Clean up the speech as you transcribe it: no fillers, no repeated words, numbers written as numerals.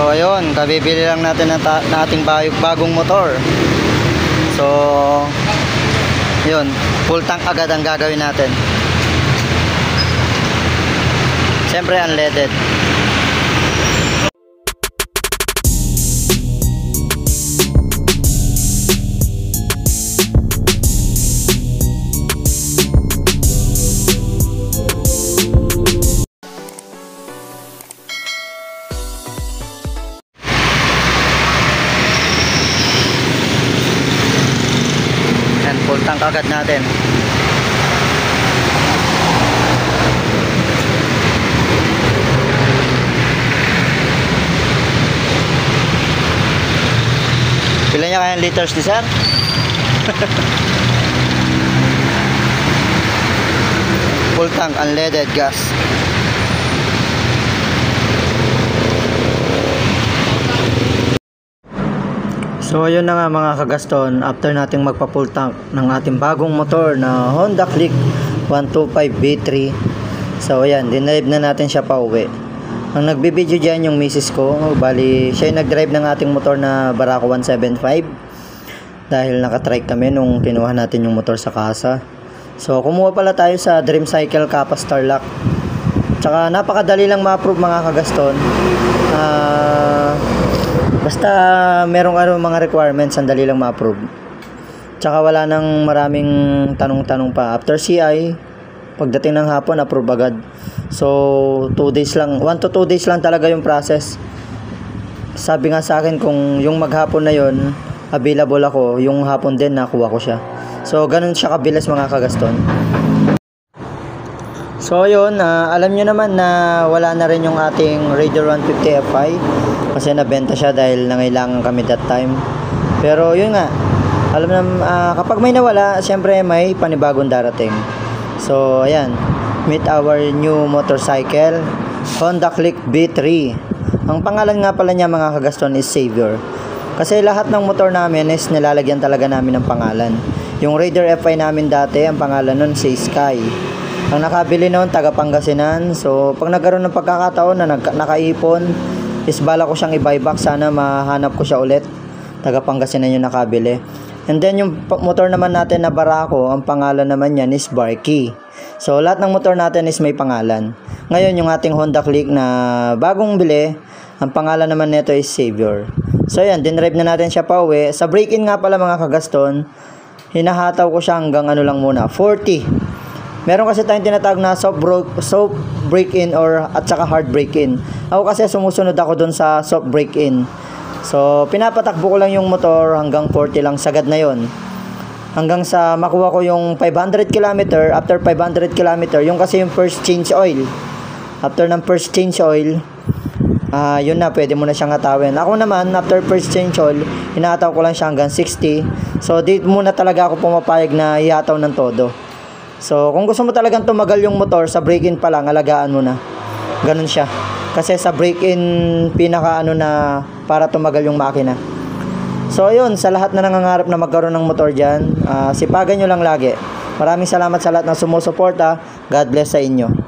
So ayun, kabibili lang natin ng ating bagong motor. So yun, full tank agad ang gagawin natin. Siyempre unleaded. Full tank agad natin. Pila niya kayang liters ni sir? Full tank unleaded gas. So ayun na nga mga kagaston, after nating magpa-full tank ng ating bagong motor na Honda Click 125 V3. So ayan, dinrive na natin siya pa uwi. Ang nagbibideo dyan yung misis ko, bali siya yung nag-drive ng ating motor na Barako 175. Dahil nakatrike kami nung kinuha natin yung motor sa kasa. So kumuha pala tayo sa Dream Cycle Kappa Starlock. Tsaka napakadali lang ma-approve mga kagaston. Basta merong mga requirements, sandali lang ma-approve. Tsaka wala nang maraming tanong-tanong pa. After CI, pagdating ng hapon, approve agad. So 2 days lang, 1 to 2 days lang talaga yung process. Sabi nga sa akin kung yung maghapon na yon available ako, yung hapon din nakuha ko siya. So ganun siya kabilis mga kagaston. So yun, alam nyo naman na wala na rin yung ating Raider 150 Fi kasi nabenta siya dahil nangailangan kami that time. Pero yun nga, alam na kapag may nawala, syempre may panibagong darating. So ayan, meet our new motorcycle, Honda Click V3. Ang pangalan nga pala niya mga kagaston is Savior. Kasi lahat ng motor namin is nilalagyan talaga namin ng pangalan. Yung Raider Fi namin dati, ang pangalan nun si Sky. Ang nakabili noon, taga Pangasinan. So, pag nagkaroon ng pagkakataon na nakaipon, is bala ko siyang i-buyback. Sana mahanap ko siya ulit. Taga Pangasinan yung nakabili. And then, yung motor naman natin na Barako, ang pangalan naman yan is Barky. So, lahat ng motor natin is may pangalan. Ngayon, yung ating Honda Click na bagong bili, ang pangalan naman nito is Savior. So, yan, dinrive na natin siya pa uwi. Sa break-in nga pala mga kagaston, hinahataw ko siya hanggang ano lang muna, 40. Meron kasi tayong tinatawag na soft break-in or at saka hard break-in. Ako kasi sumusunod ako dun sa soft break-in. So, pinapatakbo ko lang yung motor hanggang 40 lang, sagad na yon. Hanggang sa makuha ko yung 500 km, after 500 km, yung kasi yung first change oil. After ng first change oil, yun na, pwede mo na siyang hatawin. Ako naman, after first change oil, hinataw ko lang siya hanggang 60. So, dito muna talaga ako pumapayag na ihataw ng todo. So, kung gusto mo talagang tumagal yung motor, sa break-in pa lang, alagaan mo na. Ganun siya. Kasi sa break-in, pinaka na para tumagal yung makina. So, yun, sa lahat na nangangarap na magkaroon ng motor dyan, sipagan nyo lang lagi. Maraming salamat sa lahat ng sumusuporta. God bless sa inyo.